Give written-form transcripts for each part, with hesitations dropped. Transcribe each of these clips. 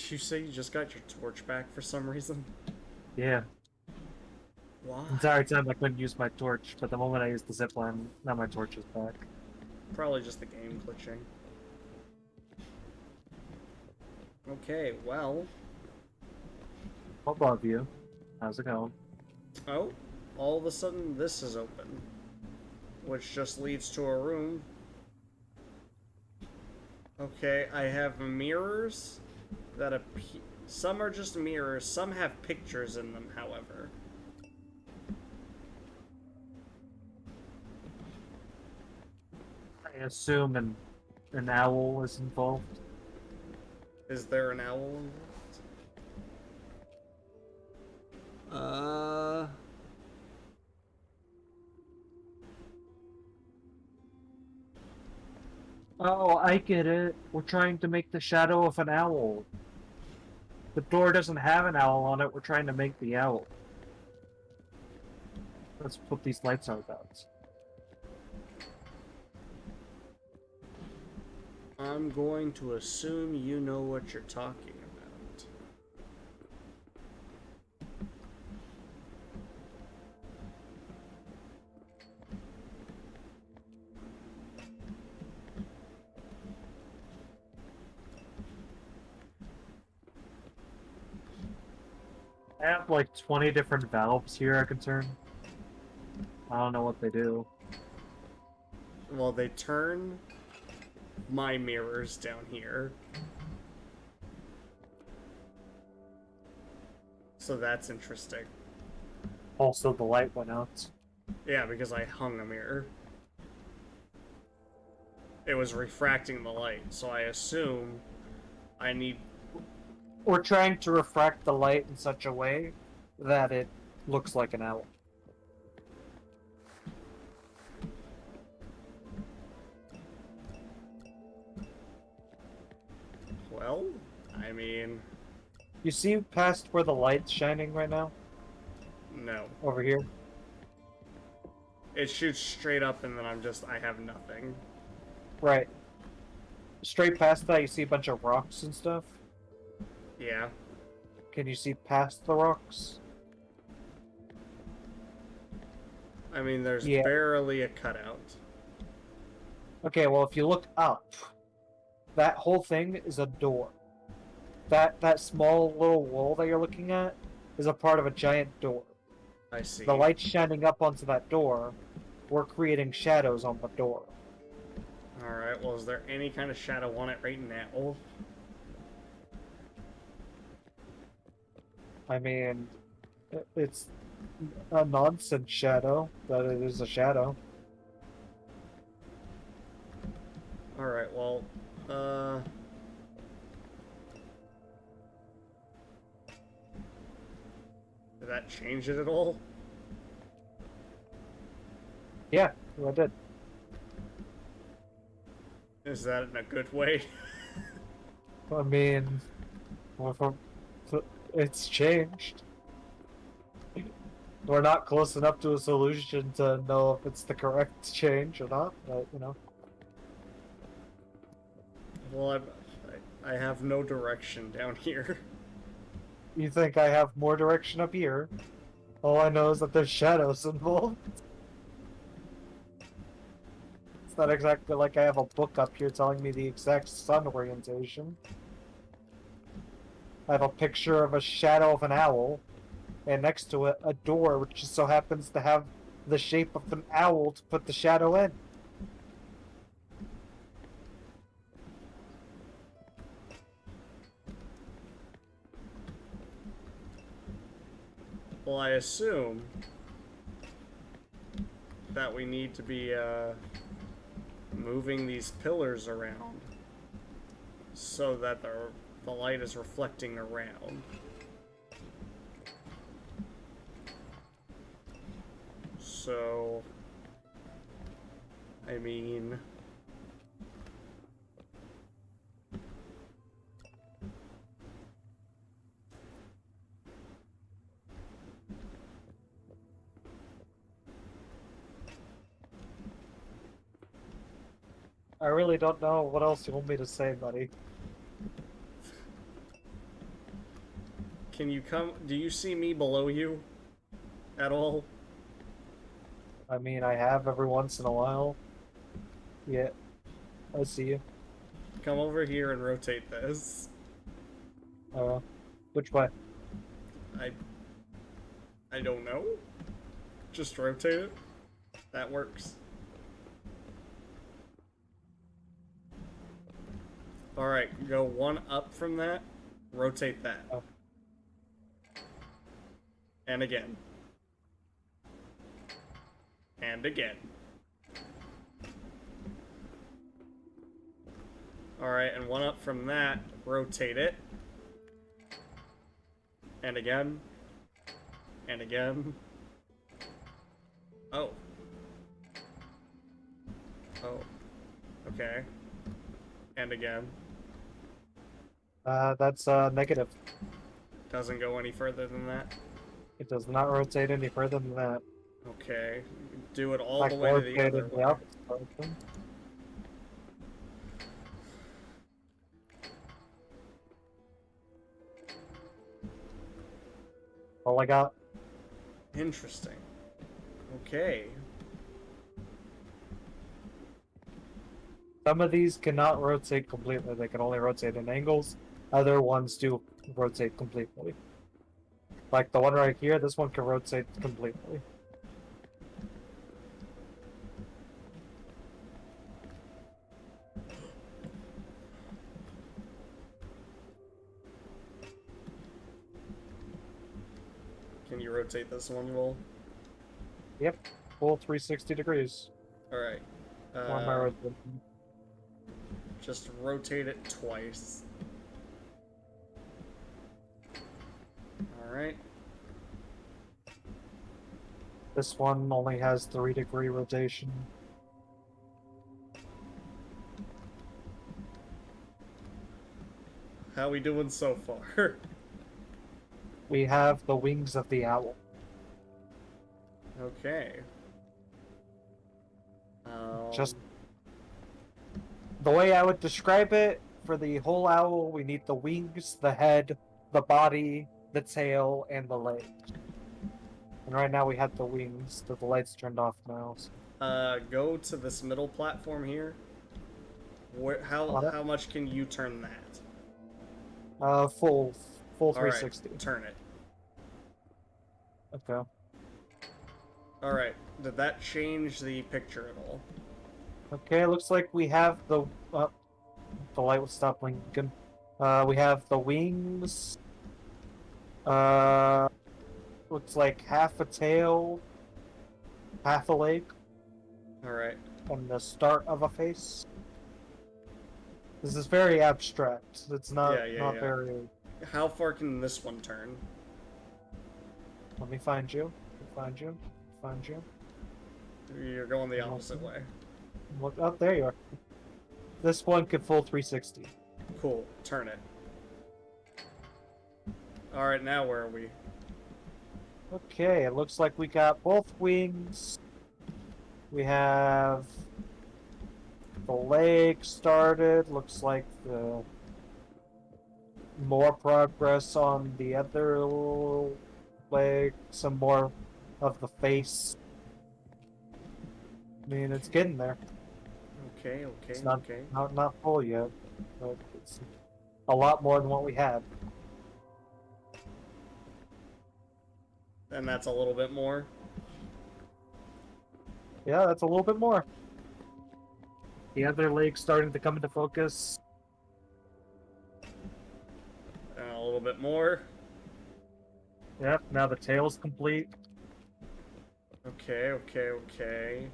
You say you just got your torch back for some reason? Yeah. Why? The entire time I couldn't use my torch, but the moment I used the zipline, now my torch is back. Probably just the game glitching. Okay, well. Above you. How's it going? Oh, all of a sudden this is open. Which just leads to a room. Okay, I have mirrors that appear. Some are just mirrors, some have pictures in them, however. I assume an owl is involved. Is there an owl involved? Uh. Oh, I get it. We're trying to make the shadow of an owl. The door doesn't have an owl on it. We're trying to make the owl. Let's put these lights out. I'm going to assume you know what you're talking about. I have like 20 different valves here I can turn. I don't know what they do. Well, they turn my mirrors down here. So that's interesting. Also, the light went out. Yeah, because I hung a mirror. It was refracting the light, so I assume I need. We're trying to refract the light in such a way that it looks like an owl. Well, I mean, You see past where the light's shining right now? no. Over here? It shoots straight up, and then I have nothing. Right. Straight past that, you see a bunch of rocks and stuff. Yeah. Can you see past the rocks? I mean, there's Yeah. barely a cutout. Okay, well, if you look up, that whole thing is a door. That small little wall that you're looking at is a part of a giant door. I see. The light's shining up onto that door. We're creating shadows on the door. Alright, well, is there any kind of shadow on it right now? I mean, it's a nonsense shadow, but it is a shadow. Alright, well, did that change it at all? Yeah, I did. Is that in a good way? I mean, well, it's changed. We're not close enough to a solution to know if it's the correct change or not, but, you know. Well, I have no direction down here. You think I have more direction up here? All I know is that there's shadows involved. It's not exactly like I have a book up here telling me the exact sun orientation. I have a picture of a shadow of an owl, and next to it, a door which just so happens to have the shape of an owl to put the shadow in. Well, I assume that we need to be, moving these pillars around so that the light is reflecting around. So, I mean, I really don't know what else you want me to say, buddy. Can you come? Do you see me below you at all? I mean, I have every once in a while. Yeah, I see you. Come over here and rotate this. Which way? I I don't know. Just rotate it. That works. Alright, go one up from that. Rotate that. Oh. And again. And again. Alright, and one up from that. Rotate it. And again. And again. Oh. Oh. Okay. And again. That's negative. Doesn't go any further than that. It does not rotate any further than that. Okay. Do it all Like, the way to the rotate other in the way. opposite direction. All I got. Interesting. Okay. Some of these cannot rotate completely. They can only rotate in angles. Other ones do rotate completely. Like the one right here, this one can rotate completely. Can you rotate this one, Will? Yep, full 360 degrees. Alright. Why am I rotating? Just rotate it twice. Alright. This one only has 3-degree rotation. How we doing so far? We have the wings of the owl. Okay. Just the way I would describe it, for the whole owl, we need the wings, the head, the body, the tail, and the legs. And right now we have the wings, but the light's turned off now. So. Go to this middle platform here. Where, how much can you turn that? Full All right, 360. turn it. Okay. Alright, did that change the picture at all? Okay, looks like we have the light will stop blinking. We have the wings. Looks like half a tail, half a leg, Alright. and the start of a face. This is very abstract. It's not Yeah. very. How far can this one turn? Let me find you. Find you. Find you. You're going the opposite way. Look up. There you are. This one could full 360. Cool, turn it. Alright, now where are we? Okay, it looks like we got both wings. We have the leg started. Looks like the more progress on the other leg. Some more of the face. I mean, it's getting there. Okay. It's not full yet, but it's a lot more than what we had. And that's a little bit more. Yeah, that's a little bit more. The other leg's starting to come into focus. And a little bit more. Yep, now the tail's complete. Okay.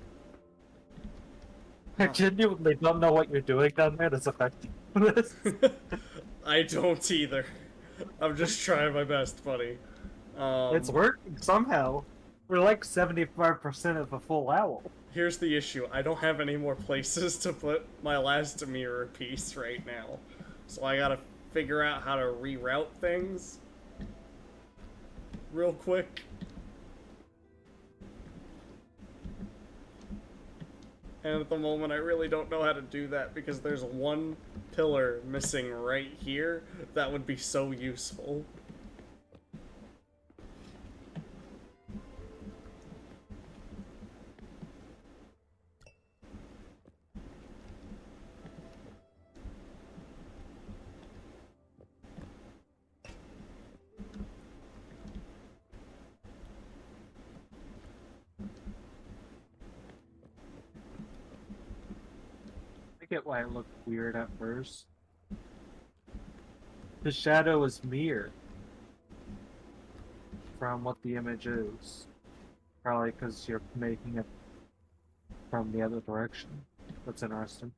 I genuinely don't know what you're doing down there that's affecting this. I don't either. I'm just trying my best, buddy. It's working somehow. We're like 75% of a full owl. Here's the issue. I don't have any more places to put my last mirror piece right now. So I gotta figure out how to reroute things real quick. And at the moment, I really don't know how to do that because there's one pillar missing right here that would be so useful. get why it looked weird at first. The shadow is mirror from what the image is. Probably because you're making it from the other direction. That's interesting.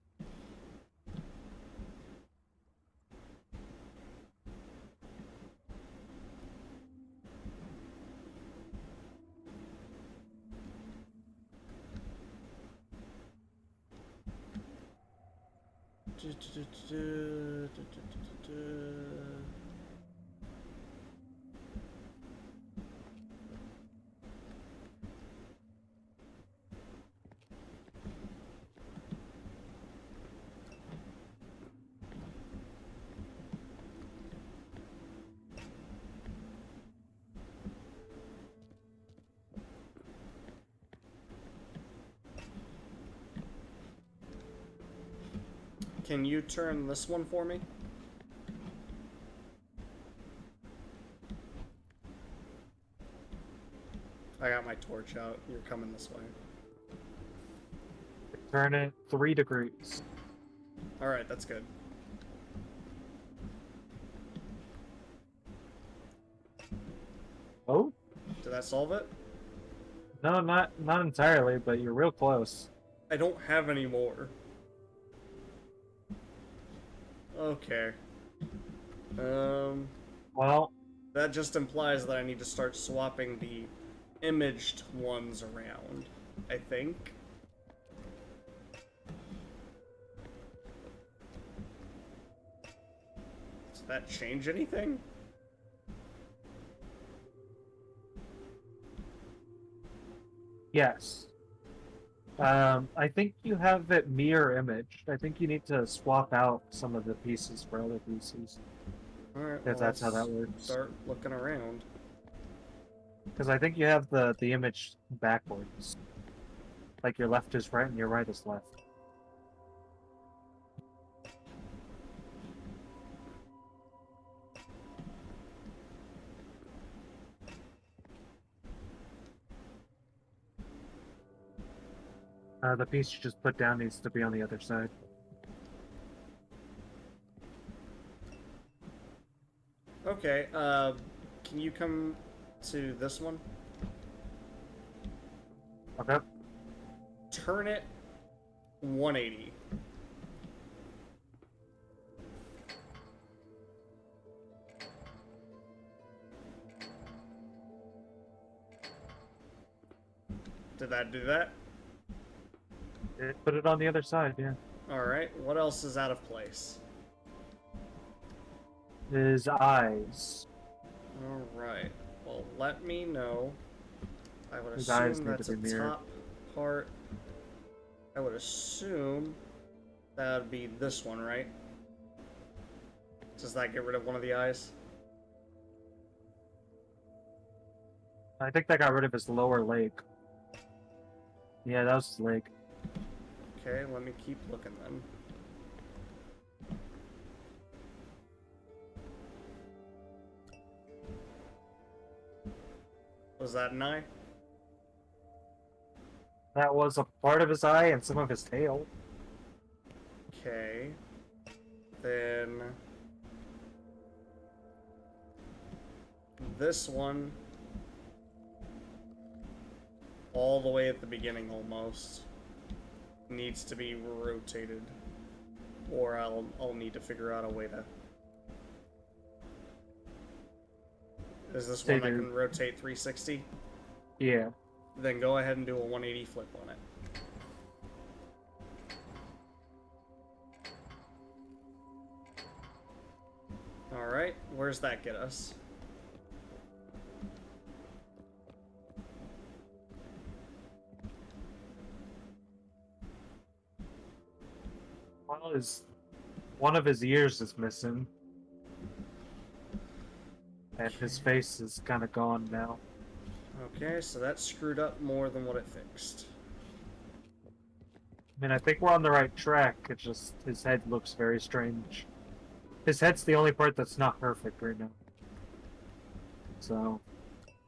Can you turn this one for me? I got my torch out. You're coming this way. Turn it 3 degrees. Alright, that's good. Oh? Did that solve it? No, not entirely, but you're real close. I don't have any more. Okay. Well, That just implies that I need to start swapping the imaged ones around, I think. Does that change anything? yes. I think you have it mirror imaged. I think you need to swap out some of the pieces for other pieces. Alright, If that's how that works. Start looking around. Because I think you have the image backwards. Like your left is right and your right is left. The piece you just put down needs to be on the other side. Okay, can you come to this one? Okay. Turn it 180. Did that do that? Put it on the other side, yeah. Alright, what else is out of place? His eyes. Alright, well, let me know. I would His eyes assume need to that's a be mirrored. top part. I would assume that would be this one, right? Does that get rid of one of the eyes? I think that got rid of his lower leg. Yeah, that was his leg. Okay, let me keep looking then. Was that an eye? That was a part of his eye and some of his tail. Okay. Then... this one... all the way at the beginning almost needs to be rotated, or I'll need to figure out a way to. Is this one I can rotate 360? Yeah. Then go ahead and do a 180 flip on it. All right, where's that get us? Well, one of his ears is missing. And his face is kind of gone now. Okay, so that screwed up more than what it fixed. I mean, I think we're on the right track. It's just his head looks very strange. His head's the only part that's not perfect right now. So,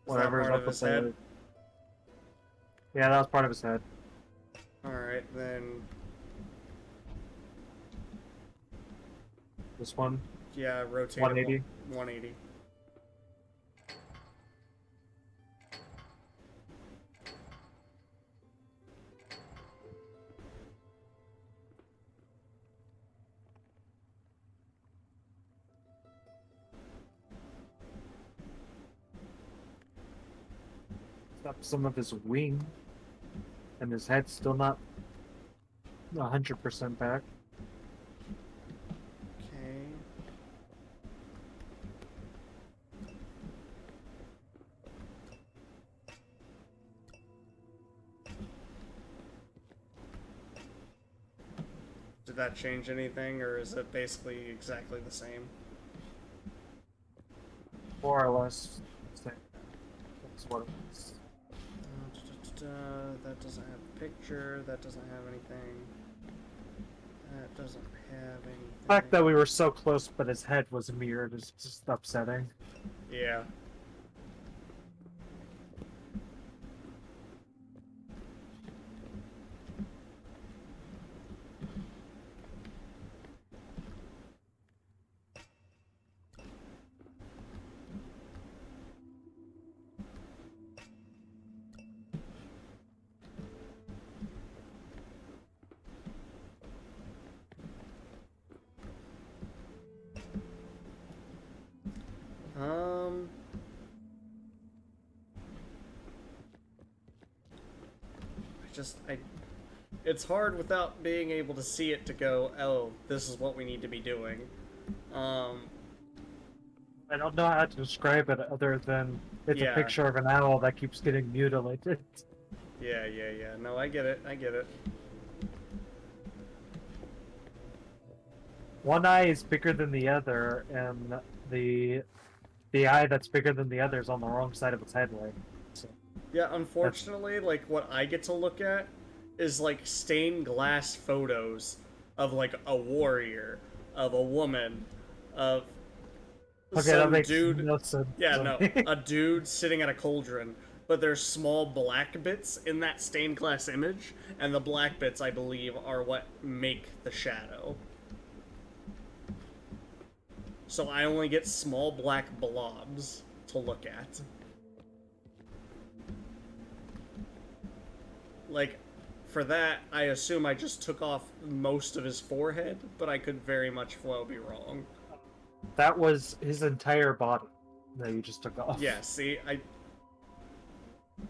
whatever part of his head? Yeah, that was part of his head. Alright, then... This one, Yeah, rotate 180. it 180. Up some of his wing, and his head's still not 100% back. Okay. Did that change anything, or is it basically exactly the same? More or less. That's what it is. That doesn't have a picture. That doesn't have anything. That doesn't have anything. The fact that we were so close, but his head was mirrored is just upsetting. Yeah. Um. I it's hard without being able to see it to go, oh, this is what we need to be doing. Um, I don't know how to describe it other than it's Yeah. a picture of an owl that keeps getting mutilated. yeah. No, I get it. One eye is bigger than the other, and the eye that's bigger than the other is on the wrong side of its head. Like, so, Yeah, unfortunately, like, what I get to look at is, like, stained glass photos of, like, a warrior, of a woman, of okay, that some makes dude. no sense. Yeah, no, a dude sitting at a cauldron, but there's small black bits in that stained glass image, and the black bits, I believe, are what make the shadow. So I only get small black blobs to look at. Like, for that, I assume I just took off most of his forehead, but I could very much well be wrong. That was his entire body that you just took off. Yeah, see,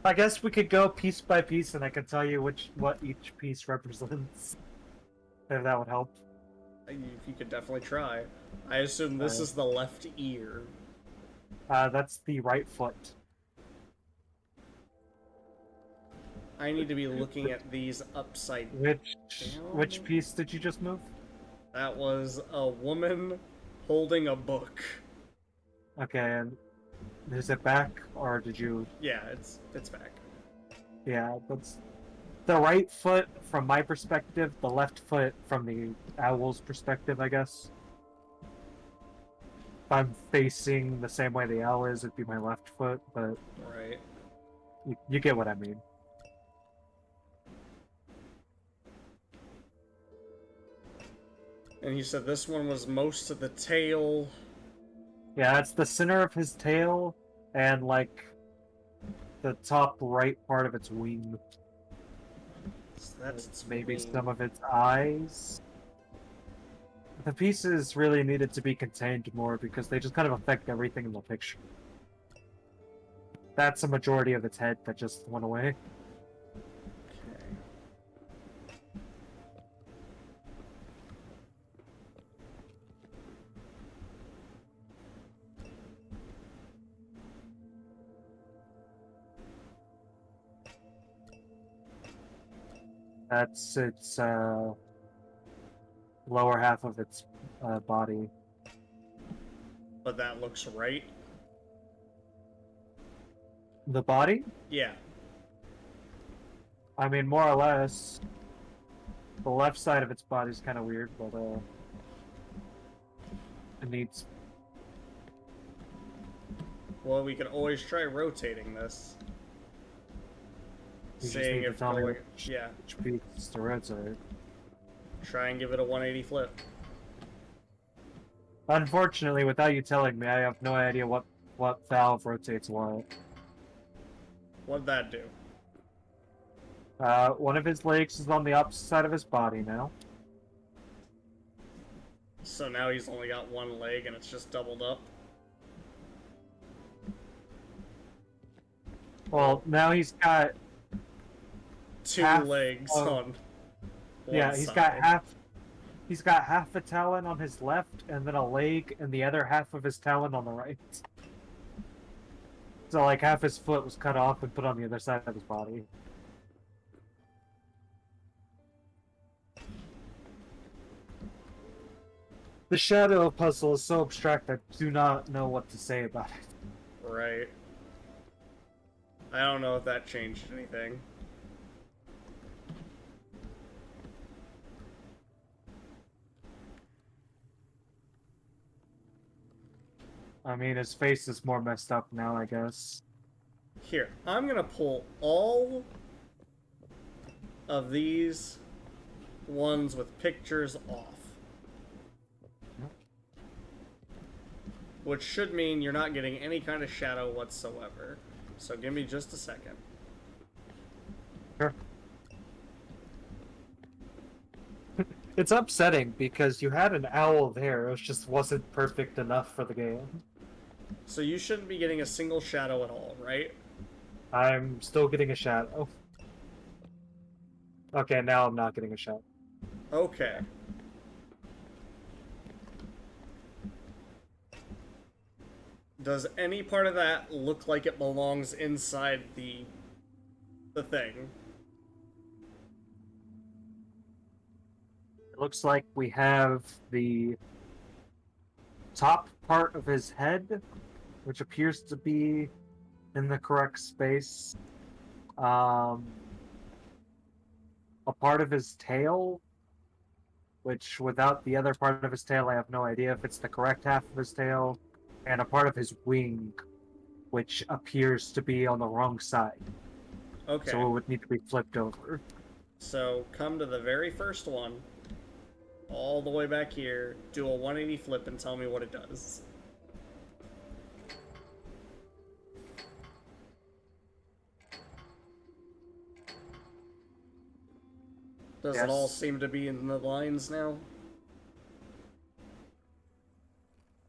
I guess we could go piece by piece, and I can tell you what each piece represents. If that would help. you could definitely try. I assume this is the left ear. That's the right foot. I need to be looking at these upside Which down. piece did you just move? That was a woman holding a book. Okay, and is it back, or did you... Yeah, it's back. Yeah, that's the right foot from my perspective, the left foot from the owl's perspective, I guess. If I'm facing the same way the owl is, it'd be my left foot, but Right. you get what I mean. And he said this one was most of the tail. Yeah, it's the center of his tail and, like, the top right part of its wing. So that's It's maybe wing. some of its eyes. The pieces really needed to be contained more because they just kind of affect everything in the picture. That's a majority of its head that just went away. Okay. That's its lower half of its body. But that looks right. The body? Yeah. I mean, more or less. The left side of its body is kind of weird, but it needs... Well, we can always try rotating this. You just Seeing need to if tell me going, which yeah, piece to rotate. try and give it a 180 flip. Unfortunately, without you telling me, I have no idea what valve rotates what. What'd that do? One of his legs is on the opposite side of his body now. So now he's only got one leg and it's just doubled up. Well, now he's got Two half legs of- on one yeah, he's side. got half a talon on his left, and then a leg, and the other half of his talon on the right. So, like, half his foot was cut off and put on the other side of his body. The shadow puzzle is so abstract, I do not know what to say about it. Right. I don't know if that changed anything. I mean, his face is more messed up now, I guess. Here, I'm gonna pull all of these ones with pictures off. Which should mean you're not getting any kind of shadow whatsoever. So give me just a second. Sure. It's upsetting because you had an owl there, it just wasn't perfect enough for the game. So you shouldn't be getting a single shadow at all, right? I'm still getting a shadow. Okay, now I'm not getting a shadow. Okay. Does any part of that look like it belongs inside the thing? It looks like we have the top part of his head, which appears to be in the correct space. A part of his tail, which without the other part of his tail, I have no idea if it's the correct half of his tail, and a part of his wing, which appears to be on the wrong side. Okay. So it would need to be flipped over. So come to the very first one, all the way back here, do a 180 flip and tell me what it does. Does it all Yes. seem to be in the lines now?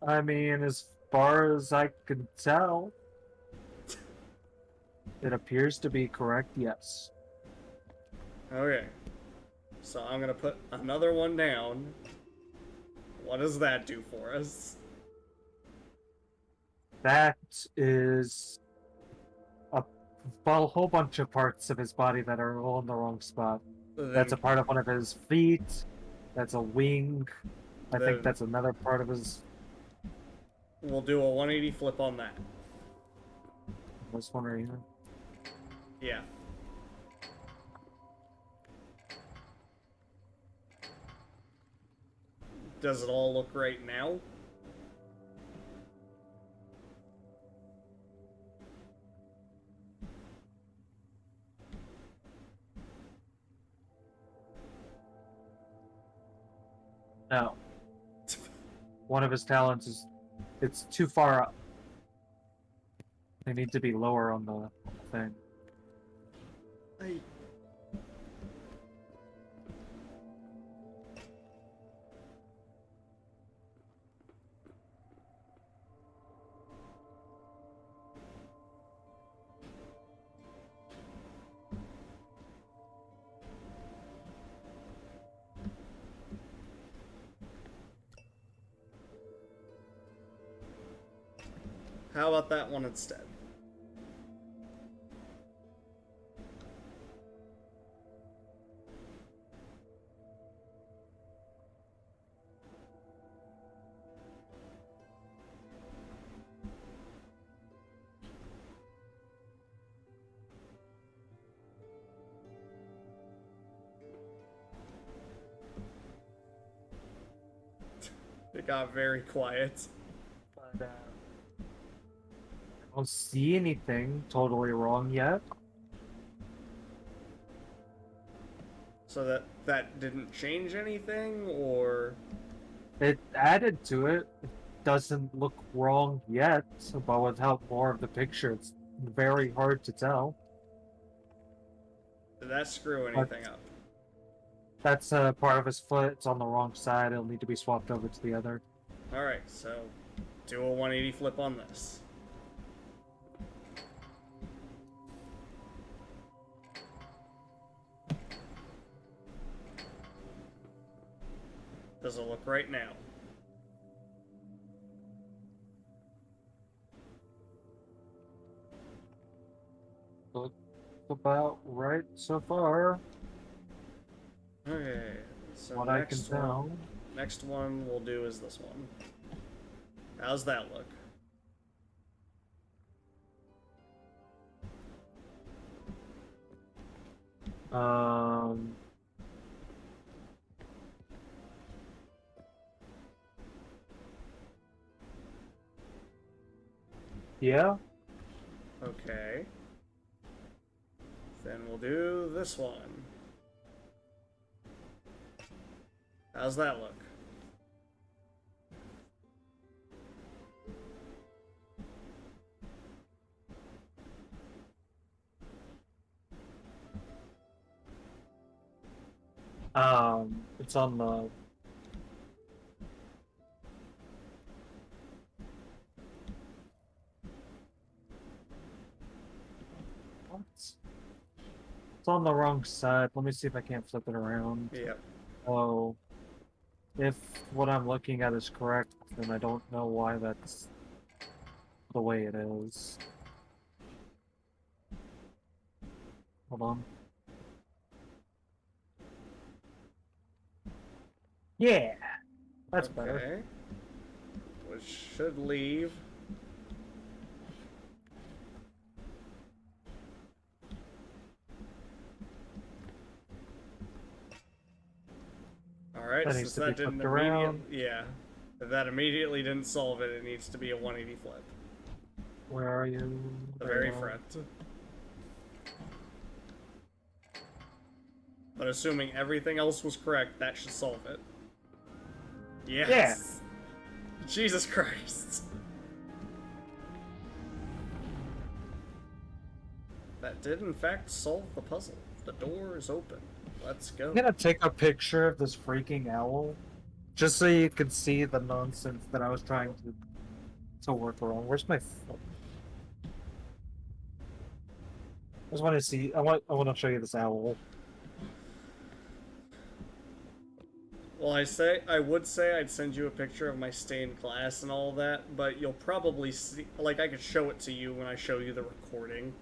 I mean, as far as I can tell, it appears to be correct, yes. Okay. So I'm gonna put another one down. What does that do for us? That is a whole bunch of parts of his body that are all in the wrong spot. That's a Then, part of one of his feet. That's a wing. I Then- think that's another part of his. we'll do a 180 flip on that. I was wondering. Yeah. Does it all look right now? No. One of his talents is. It's too far up. They need to be lower on the thing. I... How about that one instead? It got very quiet. But, I don't see anything totally wrong yet. So that didn't change anything, or It added to it. It doesn't look wrong yet, but without more of the picture, it's very hard to tell. Did that screw But anything up? that's part of his foot. It's on the wrong side. It'll need to be swapped over to the other. Alright, so do a 180 flip on this. Does it look right now? Look about right so far. Okay, so What I can tell. Next one we'll do is this one. How's that look? Um. Yeah. Okay. Then we'll do this one. How's that look? It's on the. What? It's on the wrong side. Let me see if I can't flip it around. Yep. Oh. If what I'm looking at is correct, then I don't know why that's the way it is. Hold on. Yeah, that's better. Okay. Which should leave. Alright, That since needs to that be didn't flipped around. yeah. If that immediately didn't solve it, it needs to be a 180 flip. Where are you? The There very you are. front. But assuming everything else was correct, that should solve it. Yes! Jesus Christ! That did in fact solve the puzzle. The door is open. Let's go. I'm gonna take a picture of this freaking owl, just so you can see the nonsense that I was trying to work around. Where's my phone? I just want to see. I want to show you this owl. Well, I would say I'd send you a picture of my stained glass and all that, but you'll probably see, like, I could show it to you when I show you the recording.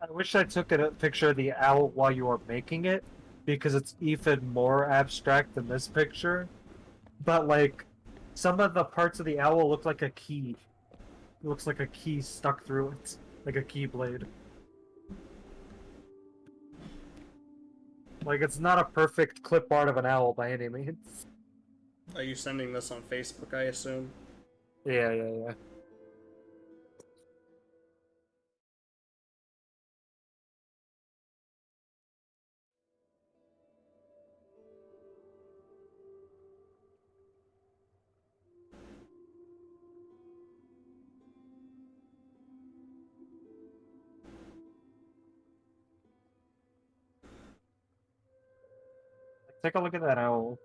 I wish I took a picture of the owl while you were making it, because it's even more abstract than this picture. But like, some of the parts of the owl look like a key. It looks like a key stuck through it, like a keyblade. Like, it's not a perfect clip art of an owl by any means. Are you sending this on Facebook, I assume? Yeah. Take a look at that owl.